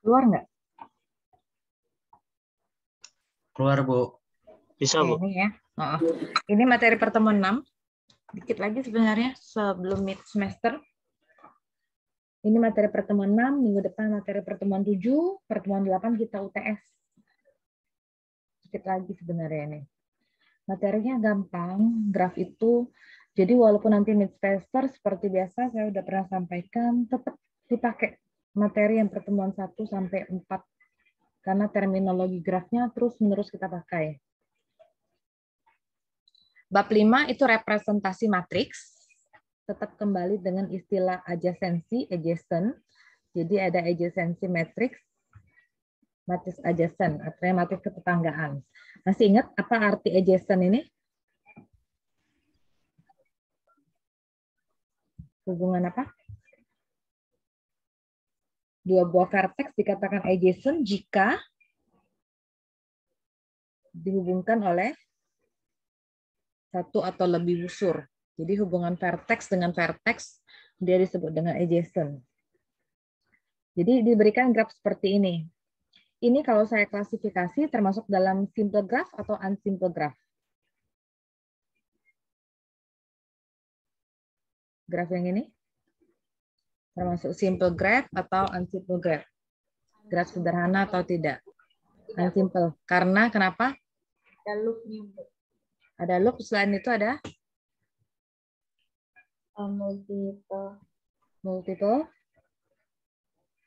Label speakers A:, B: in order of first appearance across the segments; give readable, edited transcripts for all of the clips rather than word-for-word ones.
A: Keluar nggak?
B: Keluar, Bu. Bisa,
A: Oke,
B: Bu.
A: ini ya. Oh, ini materi pertemuan 6. Dikit lagi sebenarnya sebelum mid semester. Ini materi pertemuan 6, minggu depan materi pertemuan 7, pertemuan 8 kita UTS. Dikit lagi sebenarnya ini. Materinya gampang, graf itu. Jadi walaupun nanti mid semester seperti biasa saya udah pernah sampaikan, tetap dipakai materi yang pertemuan 1 sampai 4 karena terminologi grafnya terus-menerus kita pakai. Bab 5 itu representasi matriks, tetap kembali dengan istilah adjacency, adjacent. Jadi ada adjacency matrix, matriks adjacent, artinya matriks ketetanggaan. Masih ingat apa arti adjacent ini? Hubungan apa? Dua buah vertex dikatakan adjacent jika dihubungkan oleh satu atau lebih busur. Jadi hubungan vertex dengan vertex dia disebut dengan adjacent. Jadi diberikan graf seperti ini. Ini kalau saya klasifikasi termasuk dalam simple graph atau unsimple graph. Graf yang ini termasuk simple graph atau unsimple graph. Graf sederhana atau tidak? Unsimple. Karena kenapa?
C: Ada loop-nya.
A: Ada loop, selain itu ada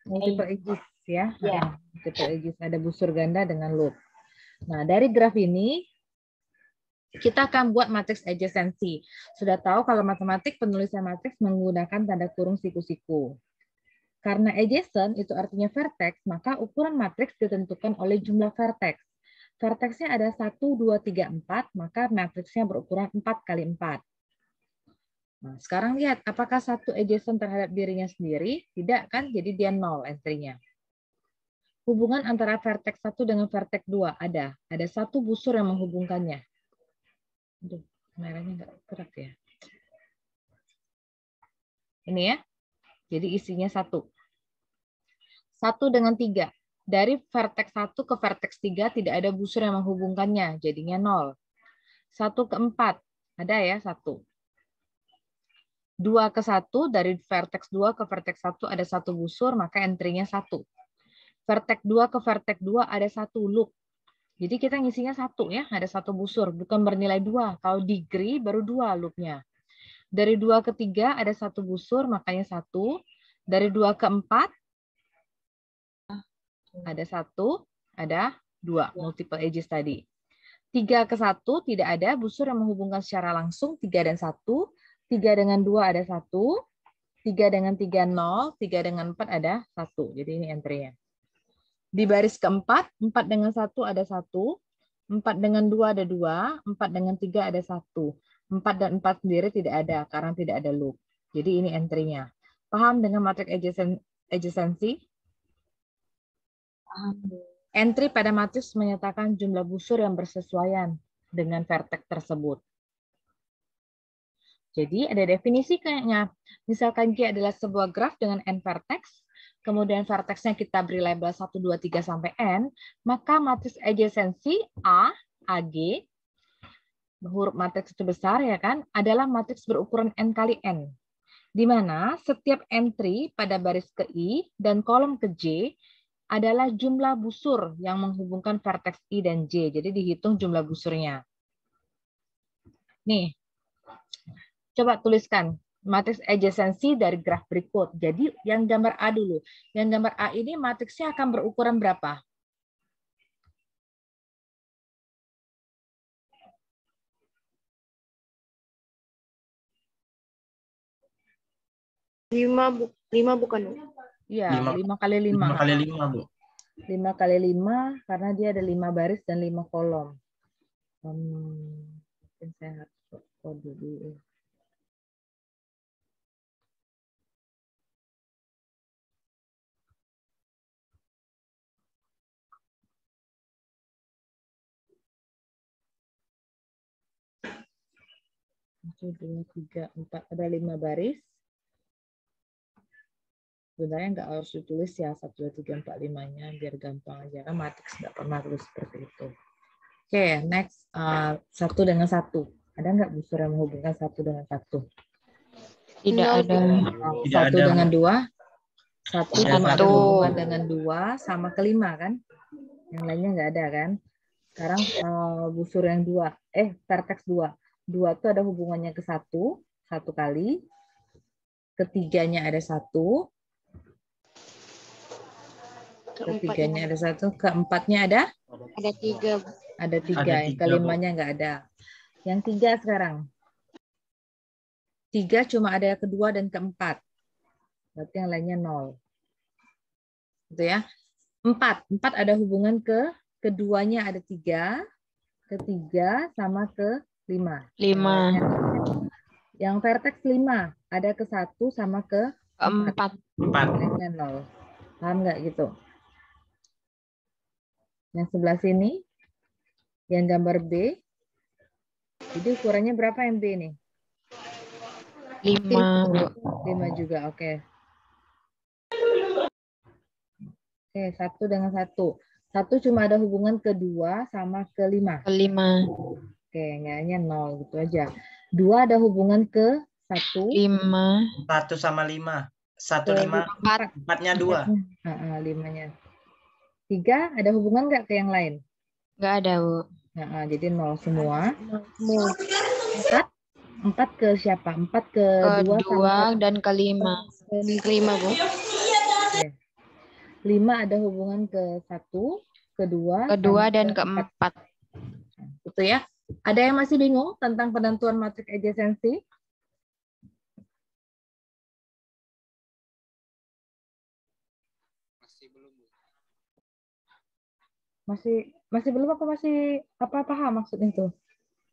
A: multiple edges ya.
C: Ya.
A: Multiple edges, ada busur ganda dengan loop. Nah, dari graf ini kita akan buat matriks adjacency. Sudah tahu kalau matematik penulisan matriks menggunakan tanda kurung siku-siku. Karena adjacent itu artinya vertex, maka ukuran matriks ditentukan oleh jumlah vertex. Vertexnya ada 1, 2, 3, 4, maka matriksnya berukuran 4 kali 4. Nah, sekarang lihat, apakah satu adjacent terhadap dirinya sendiri? Tidak kan, jadi dia 0 entry-nya. Hubungan antara vertex 1 dengan vertex 2 ada. Ada satu busur yang menghubungkannya. Aduh, merahnya nggak gerak ya. Ini ya, jadi isinya 1. 1 dengan 3. Dari vertex 1 ke vertex 3 tidak ada busur yang menghubungkannya, jadinya 0. 1 ke 4, ada ya 1. 2 ke 1, dari vertex 2 ke vertex 1 ada 1 busur, maka entry-nya 1. Vertex 2 ke vertex 2 ada 1 loop. Jadi kita ngisinya 1 ya, ada 1 busur, bukan bernilai 2. Kalau degree baru 2 loopnya. Dari 2 ke 3 ada 1 busur, makanya 1. Dari 2 ke 4 ada 1, ada 2, multiple edges tadi. 3 ke 1 tidak ada busur yang menghubungkan secara langsung 3 dan 1. 3 dengan 2 ada 1. 3 dengan 3 0. 3 dengan 4 ada 1. Jadi ini entry-nya. Di baris keempat, 4 dengan 1 ada 1. 4 dengan 2 ada 2. 4 dengan 3 ada 1. 4 dan 4 sendiri tidak ada karena tidak ada loop. Jadi ini entry-nya. Paham dengan matriks adjacency? Entry pada matriks menyatakan jumlah busur yang bersesuaian dengan vertex tersebut. Jadi ada definisi kayaknya. Misalkan G adalah sebuah graf dengan n vertex, kemudian vertexnya kita beri label 1, 2, 3 sampai n, maka matriks adjacency A, AG, huruf matriks itu besar ya kan, adalah matriks berukuran n kali n. Di mana setiap entry pada baris ke I dan kolom ke J adalah jumlah busur yang menghubungkan vertex I dan J. Jadi dihitung jumlah busurnya. Nih, coba tuliskan matriks adjacency dari graf berikut. Jadi yang gambar A dulu. Yang gambar A ini matriksnya akan berukuran berapa?
C: Lima bukan?
A: Iya, 5 kali 5.
B: 5 kali 5, Bu.
A: 5 kali 5 karena dia ada 5 baris dan 5 kolom. Mungkin saya harus kode dulu. Satu, dua, tiga, empat, ada 5 baris. Sebenarnya nggak harus ditulis ya 1, 2, 3, 4, 5-nya biar gampang aja kan matriks nggak pernah tulis seperti itu. Oke, next 1 dengan 1. Ada nggak busur yang menghubungkan 1 dengan 1?
D: Tidak ada.
B: Tidak
A: 1
B: ada,
A: dengan
B: Bu.
A: 2. 1
B: Tidak
A: cuma ada
D: ada.
A: hubungan dengan 2 sama ke 5 kan? Yang lainnya nggak ada kan? Sekarang busur yang 2, vertex 2. 2 itu ada hubungannya ke 1 kali. Ketiganya ada 1. Ketiganya ada 1. Keempatnya ada?
C: Ada 3.
A: Ada 3.
B: Ada
A: Yang
B: 3,
A: kelimanya nggak ada. Yang 3 sekarang. 3 cuma ada kedua dan keempat. Berarti yang lainnya 0. Gitu ya. 4 ada hubungan ke keduanya ada 3, ketiga sama ke 5.
D: 5.
A: Yang vertex 5 ada ke 1 sama ke 4.
D: 4.
A: Lainnya 0. Paham nggak gitu? Yang sebelah sini, yang gambar B, jadi ukurannya berapa yang B nih?
D: 5, Bu.
A: 5 juga, oke. Oke, 1 dengan 1. 1 cuma ada hubungan ke 2 sama ke 5.
D: 5.
A: Oke, nilainya 0 gitu aja. 2 ada hubungan ke 1.
D: 5.
B: 1 sama 5. 1,
A: Ke
B: 5.
D: 4.
B: 4-nya 2.
A: 5-nya. 3 ada hubungan nggak ke yang lain?
D: Nggak ada, Bu.
A: Jadi 0 semua.
C: 4
A: 4 ke siapa? 4 ke 2
D: Kedua
A: sama
D: dan kelima.
C: dan kelima, Bu.
A: 5 ada hubungan ke 1, kedua
D: Kedua
A: sama
D: dan
A: ke 4.
D: keempat.
A: Gitu ya. Ada yang masih bingung tentang penentuan matriks adjacency? Masih belum apa masih paham maksudnya itu?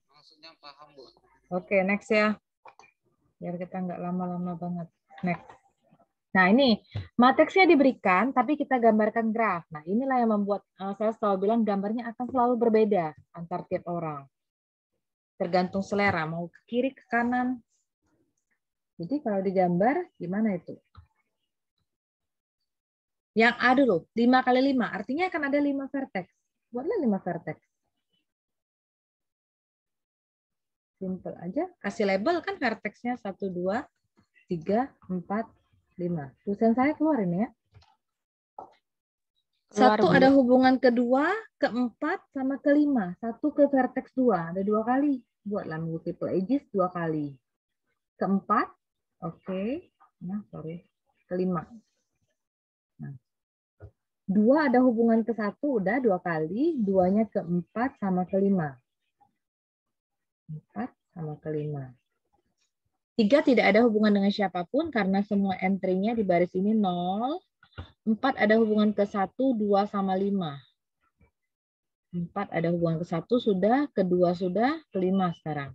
E: Maksudnya paham, Bu.
A: Oke, next ya. Biar kita nggak lama-lama banget. Next. Nah, ini matriksnya diberikan, tapi kita gambarkan graf. Nah, inilah yang membuat saya selalu bilang gambarnya akan selalu berbeda antar tiap orang. Tergantung selera, mau ke kiri, ke kanan. Jadi kalau digambar, gimana itu? Yang A dulu, 5 kali 5. Artinya akan ada 5 vertex. Buatlah 5 vertex. Simple aja. Kasih label kan vertexnya 1, 2, 3, 4, 5. Tulisan saya keluarin ya.
D: Keluar,
A: 1
D: Bu.
A: ada hubungan kedua, keempat, sama kelima. 1 ke vertex 2. Ada 2 kali. Buatlah multiple edges 2 kali. Keempat, oke. Nah, sorry. Kelima. Nah. 2 ada hubungan ke 1, udah 2 kali. 2-nya ke 4 sama ke 5. 4 sama ke 5. 3 tidak ada hubungan dengan siapapun karena semua entry-nya di baris ini 0. 4 ada hubungan ke 1, 2 sama 5. 4 ada hubungan ke 1 sudah, kedua sudah, kelima sekarang.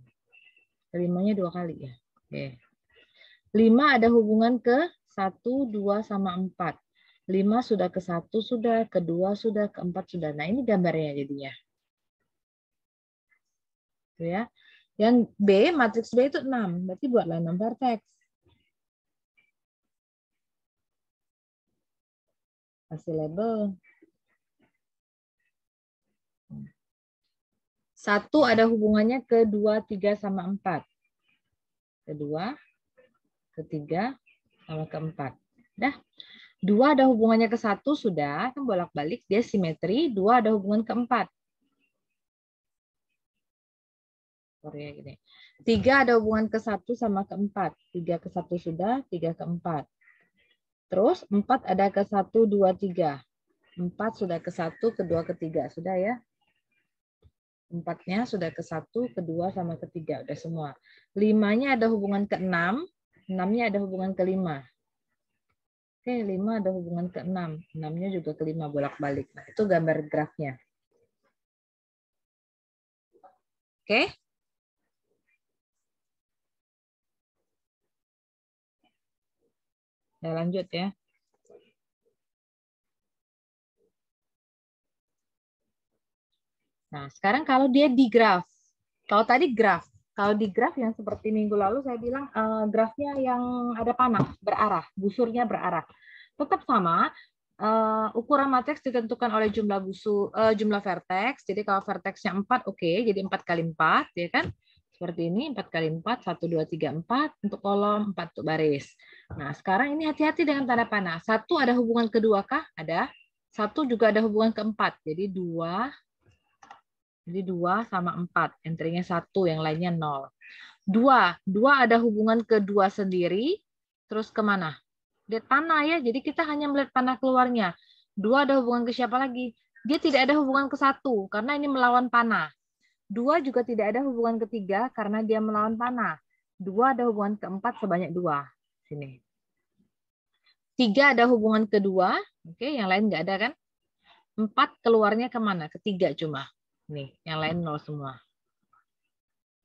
A: Kelimanya 2 kali ya. Oke. 5 ada hubungan ke 1, 2 sama 4. 5 sudah ke 1 sudah, kedua sudah, keempat sudah. Nah, ini gambarnya jadinya. Tuh ya. Yang B, matriks B itu 6. Berarti buatlah 6 vertex. Kasih label. 1 ada hubungannya ke 2, 3, sama 4. Kedua, ketiga, sama keempat. Dah. 2 ada hubungannya ke 1 sudah, kan bolak-balik, dia simetri. 2 ada hubungan ke 4. Sorry, gini. 3 ada hubungan ke 1 sama ke 4. 3 ke 1 sudah, 3 ke 4. Terus 4 ada ke 1, 2, 3. 4 sudah ke 1, kedua, ketiga. Sudah ya. 4-nya sudah ke 1, kedua, sama ketiga. Udah semua. 5-nya ada hubungan ke 6. 6-nya ada hubungan ke 5. Oke, 5 ada hubungan ke 6. 6-nya juga ke 5 bolak-balik. Nah, itu gambar grafnya. Oke. Ya, lanjut ya. Nah, sekarang kalau dia di graf. Kalau tadi graf. Kalau di graf yang seperti minggu lalu saya bilang grafnya yang ada panah, berarah, busurnya berarah. Tetap sama. Ukuran matriks ditentukan oleh jumlah vertex. Jadi kalau vertexnya 4, oke. Jadi 4 kali 4, ya kan? Seperti ini, 4 kali 4, 1, 2, 3, 4 untuk kolom, 4 untuk baris. Nah, sekarang ini hati-hati dengan tanda panah. 1 ada hubungan kedua kah? Ada. 1 juga ada hubungan keempat. Jadi 2 sama 4. Entry-nya 1, yang lainnya 0. 2 ada hubungan kedua sendiri. Terus kemana? Lihat panah ya, jadi kita hanya melihat panah keluarnya. 2 ada hubungan ke siapa lagi? Dia tidak ada hubungan ke 1, karena ini melawan panah. 2 juga tidak ada hubungan ketiga, karena dia melawan panah. 2 ada hubungan keempat sebanyak 2. Sini. 3 ada hubungan kedua, oke, yang lain nggak ada kan? 4 keluarnya kemana? Ketiga cuma. Nih, yang lain 0 semua.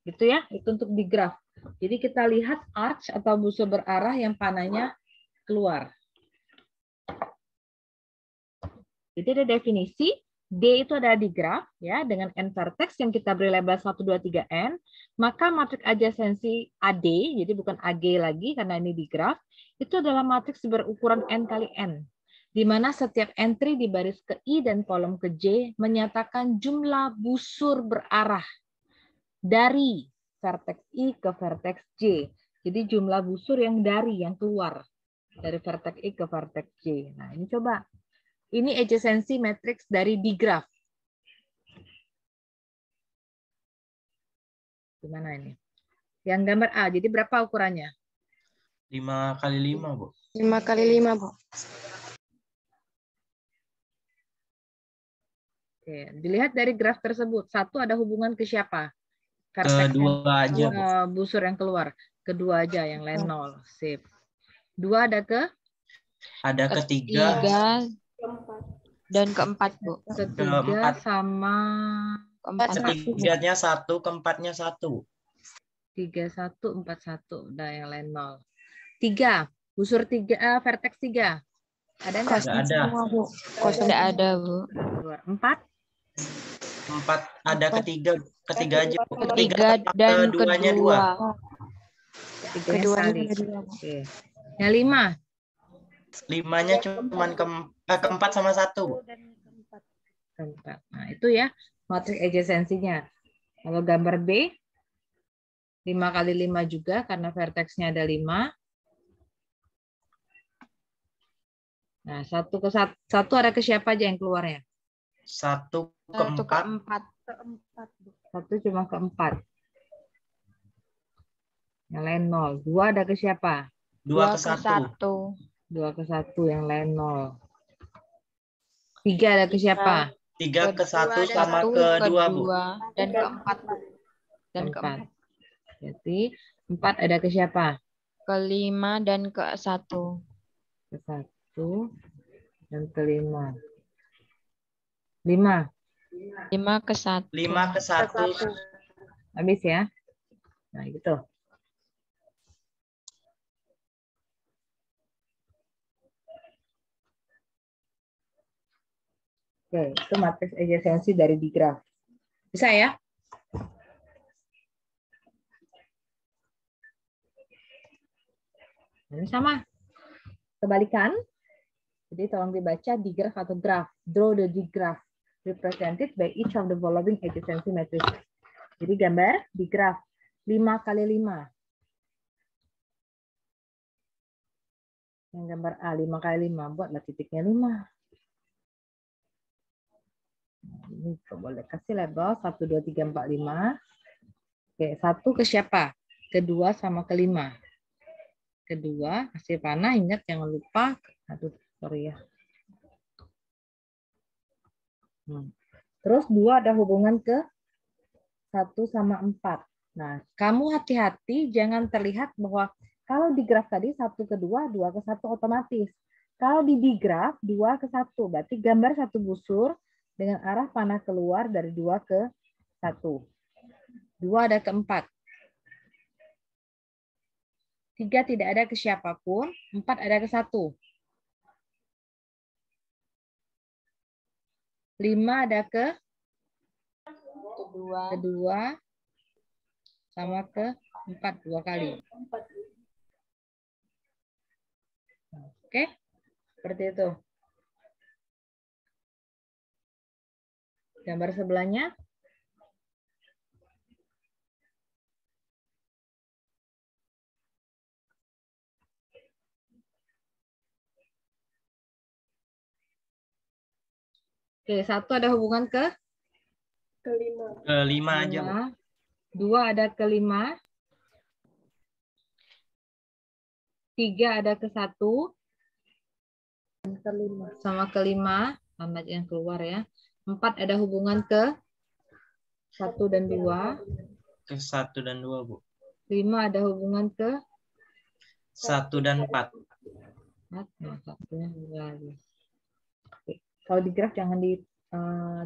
A: Gitu ya, itu untuk di graf. Jadi kita lihat arch atau busur berarah yang panahnya keluar. Jadi ada definisi, D itu adalah di graf ya dengan n vertex yang kita beri label 1 2 3 n, maka matriks adjasensi AD, jadi bukan AG lagi karena ini di graf, itu adalah matriks berukuran n kali n, di mana setiap entry di baris ke I dan kolom ke J menyatakan jumlah busur berarah dari vertex I ke vertex J. Jadi jumlah busur yang keluar dari vertex I ke vertex J. Nah, ini coba. Ini adjacency matrix dari digraph. Gimana ini? Yang gambar A, jadi berapa ukurannya?
B: 5 kali 5, Bu.
C: 5 kali 5, Bu.
A: Oke, dilihat dari graf tersebut. 1 ada hubungan ke siapa? Vertex
B: Kedua aja, Bu.
A: busur yang keluar. Kedua aja, yang lain 0. Sip. 2 ada ke?
B: Ada ketiga.
D: Dan keempat, Bu.
A: Ketiga sama
B: Ketiganya 1, keempatnya 1.
A: 3, 1, 4, 1. Udah, yang lain 0. 3. Busur 3, vertex 3. Ada nggak?
B: Nggak ada.
D: Tidak ada, Bu.
A: 4.
B: 4 ada ketiga aja. Bu.
D: Ketiga dan
B: keduanya
D: kedua.
A: 3
C: Keduanya
A: sekali.
C: kedua.
A: Oke. Yang 5.
B: 5-nya cuma keempat sama 1.
A: Keempat. Nah, itu ya matriks adjasensinya. Kalau gambar B, 5 kali 5 juga karena vertexnya ada 5. Nah, 1 ke 1 ada ke siapa aja yang keluarnya?
B: 1 ke 4.
A: 1 cuma ke 4. Yang lain 0. 2 ada ke siapa?
B: 2 ke 1.
A: 2 ke 1, yang lain 0. 3 ada ke siapa?
B: 3 ke 1 sama ke 2, Bu.
D: Dan keempat, Bu. Dan
A: Keempat.
D: keempat.
A: Jadi 4 ada ke siapa?
D: Kelima dan ke 1.
A: Ke 1 dan ke 5. 5.
D: 5 ke 1.
B: 5 ke 1.
A: Habis ya. Nah, gitu. Oke, itu matriks adjasensi dari digraph. Bisa ya? Ini sama. Kebalikan. Jadi tolong dibaca digraph atau graph. Draw the digraph represented by each of the following adjacency matrices. Jadi gambar digraph 5 kali 5. Yang gambar A 5 kali 5. Buatlah titiknya 5. Ini boleh kasih label 1, 2, 3, 4, 5. Oke, 1 ke siapa? Kedua sama kelima. Kedua, kasih panah, ingat jangan lupa. Aduh, sorry ya. Terus 2 ada hubungan ke 1 sama 4. Nah, kamu hati-hati jangan terlihat bahwa kalau di graf tadi 1 ke 2, 2 ke 1 otomatis. Kalau di digraf 2 ke 1, berarti gambar 1 busur dengan arah panah keluar dari 2 ke 1. 2 ada ke 4. 3 tidak ada ke siapapun, 4 ada ke 1. 5 ada ke kedua sama ke 4 2 kali. Oke. Seperti itu. Gambar sebelahnya. Oke, 1 ada hubungan ke?
B: Kelima aja, Bu.
A: 2 ada ke 5. 3 ada ke 1. Sama ke 5. Tanda yang keluar ya. 4 ada hubungan ke 1 dan 2.
B: Ke 1 dan 2, Bu.
A: 5 ada hubungan ke
B: 1 dan 4.
A: Satunya lagi. Kalau di graf jangan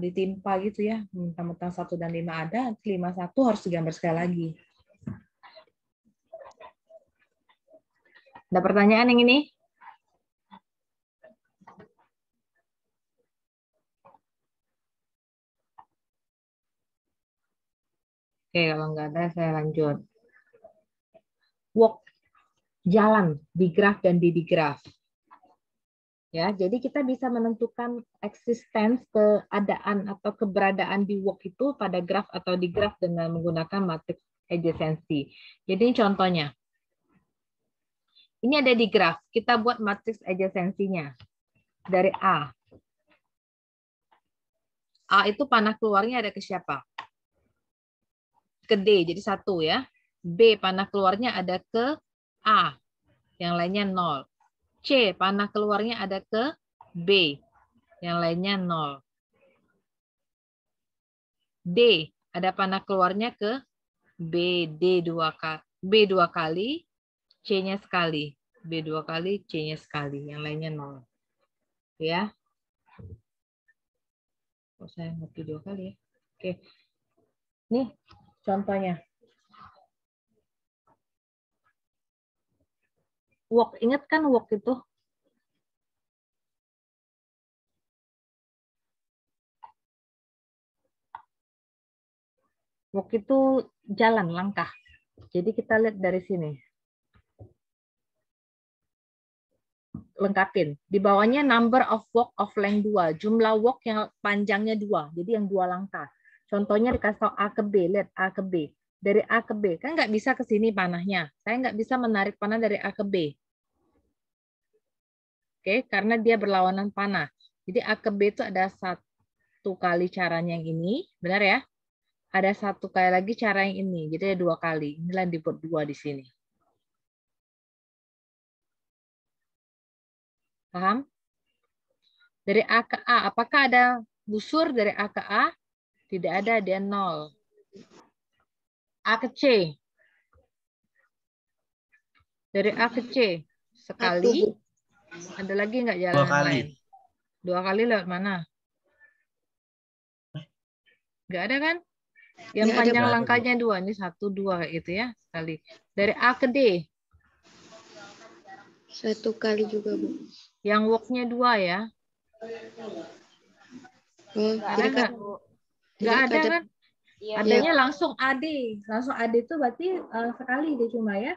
A: ditimpa gitu ya. Mentang-mentang 1 dan 5 ada, 5 1 harus digambar sekali lagi. Ada pertanyaan yang ini? Oke, kalau nggak ada saya lanjut. Walk, jalan di graf dan di digraf. Ya, jadi kita bisa menentukan eksistensi keadaan atau keberadaan di walk itu pada graf atau digraf dengan menggunakan matriks adjacency. Jadi contohnya. Ini ada di graf. Kita buat matriks adjacensinya dari A. A itu panah keluarnya ada ke siapa? Ke D, jadi 1 ya. B, panah keluarnya ada ke A. Yang lainnya 0. C, panah keluarnya ada ke B. Yang lainnya 0. D, ada panah keluarnya ke B. B 2 kali, C-nya sekali. B 2 kali, C-nya sekali. Yang lainnya 0. Ya. Kok saya ngerti 2 kali ya? Oke. Nih, contohnya. Walk, ingat kan walk itu? Walk itu jalan, langkah. Jadi kita lihat dari sini. Lengkapin. Di bawahnya number of walk of length 2. Jumlah walk yang panjangnya 2. Jadi yang 2 langkah. Contohnya dikasih tahu A ke B. Lihat A ke B. Dari A ke B. Kan nggak bisa ke sini panahnya. Saya nggak bisa menarik panah dari A ke B. Oke, karena dia berlawanan panah. Jadi A ke B itu ada 1 kali caranya yang ini. Benar ya? Ada 1 kali lagi cara yang ini. Jadi ada 2 kali. Inilah yang dibuat 2 di sini. Paham? Dari A ke A, apakah ada busur dari A ke A? Tidak ada, dia 0. A ke C. Dari A ke C, sekali. Ada lagi nggak jalan
B: 2 kali.
A: lain? 2 kali lewat mana? Nggak ada kan? Yang
C: Nggak
A: panjang
B: ada.
A: langkahnya 2. Ini 1, 2 kayak gitu ya. Sekali. Dari A ke D.
C: 1 kali juga, Bu.
A: Yang walk-nya 2 ya.
C: Oh,
A: Ada nggak? Nggak
C: tidak
A: ada
C: ada.
A: kan? Adanya langsung AD. Langsung AD itu berarti sekali dia cuma ya.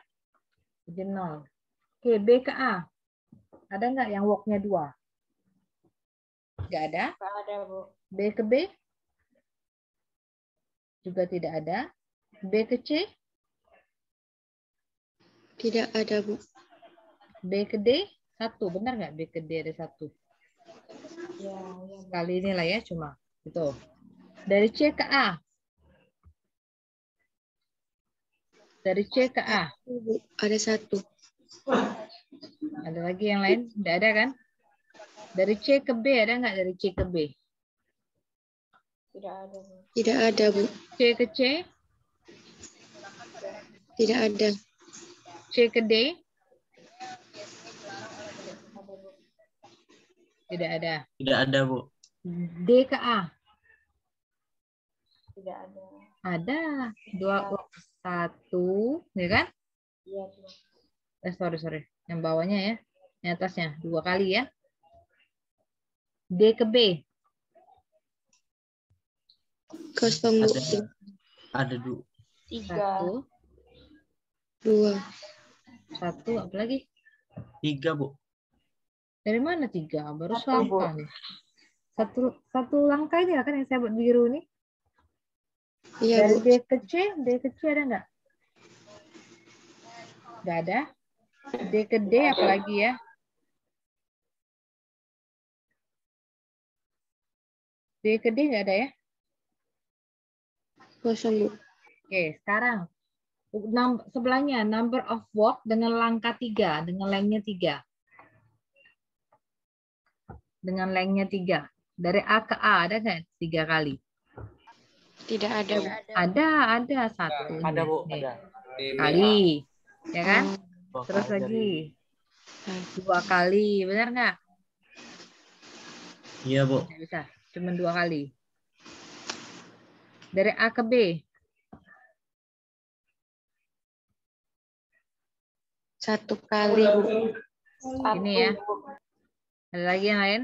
A: Jadi 0. Oke, B ke A. Ada nggak yang walk-nya 2? Nggak ada.
D: Nggak ada, Bu.
A: B ke B? Juga tidak ada. B ke C?
C: Tidak ada, Bu.
A: B ke D? 1. Benar nggak B ke D ada 1?
D: Ya.
A: Kali inilah ya cuma. Gitu. Dari C ke A? Dari C ke A?
C: Bu, ada 1.
A: Ada lagi yang lain? Tidak ada kan? Dari C ke B ada nggak dari C ke B?
D: Tidak ada, Bu.
C: Tidak ada, Bu.
A: C ke C?
C: Tidak ada.
A: C ke D? Tidak ada.
B: Tidak ada, Bu.
A: D ke A?
D: Tidak ada.
A: Ada. 2, 1, ya kan?
D: Iya, Bu.
A: Sorry. Yang bawahnya ya. Yang atasnya. 2 kali ya. D ke B?
C: 0, Bu.
B: Ada 2.
A: 1,
C: 2.
A: 1, apa lagi?
B: 3, Bu.
A: Dari mana 3? Baru
D: Satu, Bu.
A: siapa nih? Satu langkah ini kan yang saya buat biru ini.
C: Iya,
A: Dari
C: Bu.
A: D ke C ada nggak? Nggak ada. D ke D apalagi ya? D ke D nggak ada ya?
C: Kosong, Bu.
A: Oke, sekarang sebelahnya number of walk dengan langkah 3, dengan lengthnya 3. Dengan lengthnya 3. Dari A ke A ada nggak 3 kali?
C: Tidak ada, Bu.
A: Ada satu.
B: Ada, Bu.
A: Nih.
B: Ada.
A: Kali. Ya kan?
C: Oh,
A: Terus lagi.
C: nah.
A: 2 kali. Benar nggak?
B: Iya, Bu.
A: Nggak bisa. Cuma 2 kali. Dari A ke B.
C: Satu kali, Bu.
A: Ini ya. Ada lagi yang lain?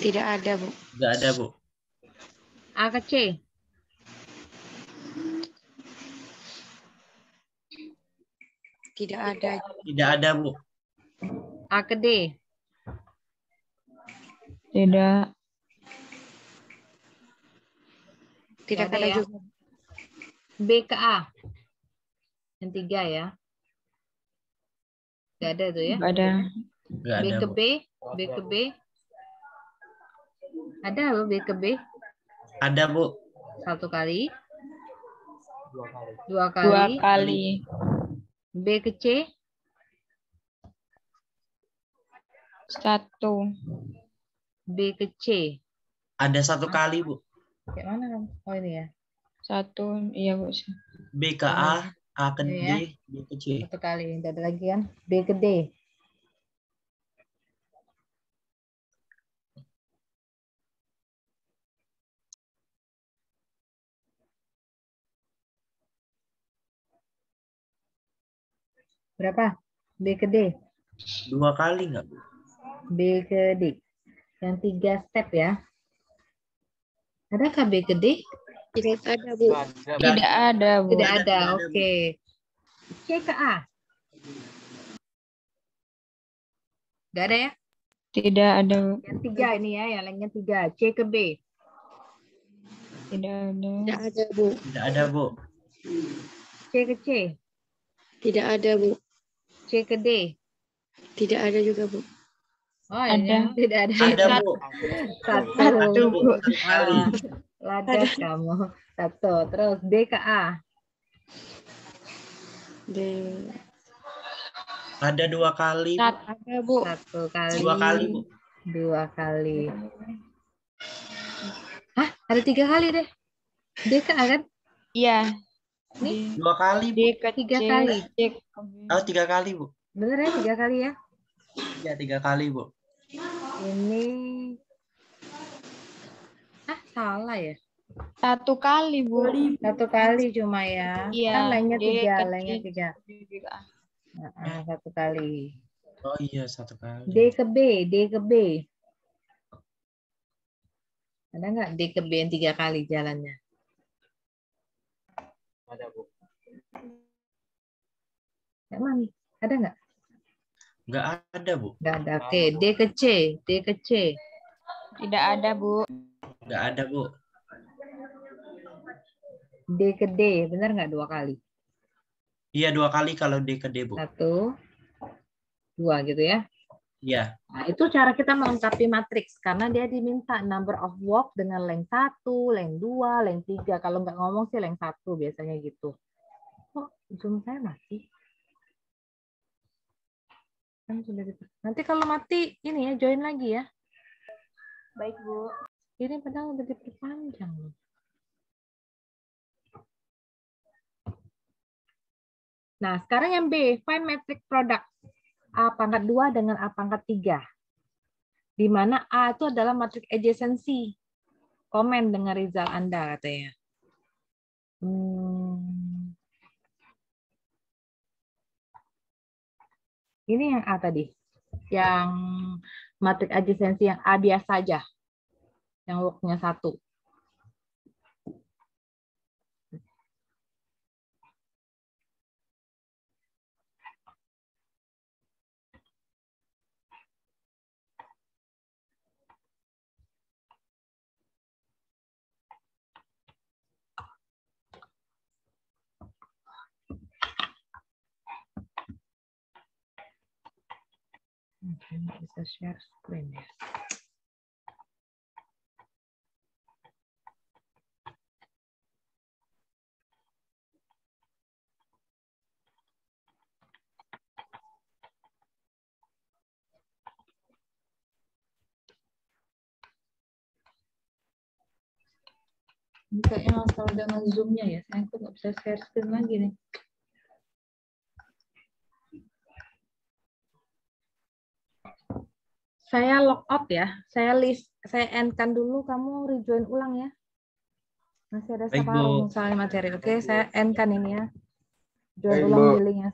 C: Tidak ada, Bu.
B: Nggak ada, Bu.
A: A ke C.
C: Tidak ada.
B: Tidak ada, Bu.
A: A ke D.
F: Tidak.
C: Tidak
A: Nggak ada
C: ada
A: ya?
C: juga.
A: B ke A. Yang 3 ya. Nggak ada tuh ya.
F: Nggak ada.
B: Nggak
A: B
B: ada,
A: ke
B: Bu.
A: B. B ke B. Ada loh B ke B.
B: Ada, Bu.
A: 1 kali. 2
F: Dua
A: kali.
F: kali.
A: B ke C.
F: 1.
A: B ke C.
B: Ada 1 kali, Bu.
A: Kayak mana kan? Oh ini ya.
F: 1. Iya, Bu.
B: B ke A, A ke
A: Ini
B: D,
A: ya.
B: B ke C.
A: 1 kali. Nggak ada lagi kan? B ke D. Berapa? B ke D.
B: 2 kali nggak, Bu?
A: B ke D. Yang 3 step ya. Adakah B ke D?
C: Tidak ada, Bu.
F: Tidak ada, Bu.
A: Tidak
B: Ada,
A: ada.
B: Bu.
A: Oke. C ke A. Nggak ada ya?
F: Tidak ada, Bu.
A: Yang 3 ini ya. Yang lainnya 3. C ke B.
F: Tidak ada.
C: Tidak ada, Bu.
B: Tidak ada, Bu.
A: C ke C.
C: Tidak ada, Bu.
A: C ke D.
C: Tidak ada juga, Bu.
A: Oh
F: Ada.
A: ini tidak ada.
B: Ada, Bu.
A: Satu.
B: Ada, Bu. 1 kali.
A: Ladas kamu. 1. Terus D ke A.
C: D.
B: Ada 2 kali, Bu.
C: Ada, Bu.
A: 1 kali.
B: 2 kali, Bu.
A: 2 kali. Hah? Ada 3 kali deh. D ke A kan?
F: Iya.
A: Nih.
B: 2 kali, Bu.
F: D ke
A: 3
F: C.
A: kali.
F: C ke B.
B: Oh, 3 kali, Bu.
A: Bener ya? 3 kali ya?
B: Ya, 3 kali, Bu.
A: Ini. Salah ya?
F: 1 kali, Bu.
A: 1 kali cuma ya.
F: Iya.
A: Kan lainnya
F: D
A: 3.
F: ke
A: Lainnya
F: C.
A: 3. Nah, 1 kali.
B: Oh iya, 1 kali.
A: D ke B. D ke B. Ada nggak D ke B yang 3 kali jalannya?
B: Ada, Bu.
A: Yang mana? Ada nggak?
B: Nggak ada, Bu.
A: Nggak ada. Oke. D ke C. D ke C.
F: Tidak ada, Bu.
B: Nggak ada, Bu.
A: D ke D. Benar nggak 2 kali?
B: Iya, 2 kali kalau D ke D, Bu.
A: 1, 2 gitu ya.
B: Iya.
A: Nah, itu cara kita melengkapi matriks. Karena dia diminta number of walk dengan length 1, length 2, length 3. Kalau nggak ngomong sih length 1 biasanya gitu. Oh, Zoom saya mati. Nanti kalau mati, ini ya, join lagi ya.
D: Baik, Bu.
A: Ini padahal udah diperpanjang loh. Nah, sekarang yang B, find metric product A pangkat 2 dengan A pangkat 3. Di mana A itu adalah matriks adjacency. Komen dengan result Anda katanya. Ini yang A tadi. Yang matriks adjacency yang A biasa aja. Yang log-nya 1. Oke, nggak bisa share screen ya. Ini kayaknya masalah dengan Zoom-nya ya. Saya kok nggak bisa share screen lagi nih. Saya log out ya. Saya end-kan dulu. Kamu rejoin ulang ya. Masih ada
B: Baik,
A: separuh
B: Bu.
A: misalnya materi. Oke, saya end-kan ini ya. Join
G: Baik,
A: ulang
G: Bu.
A: di link yang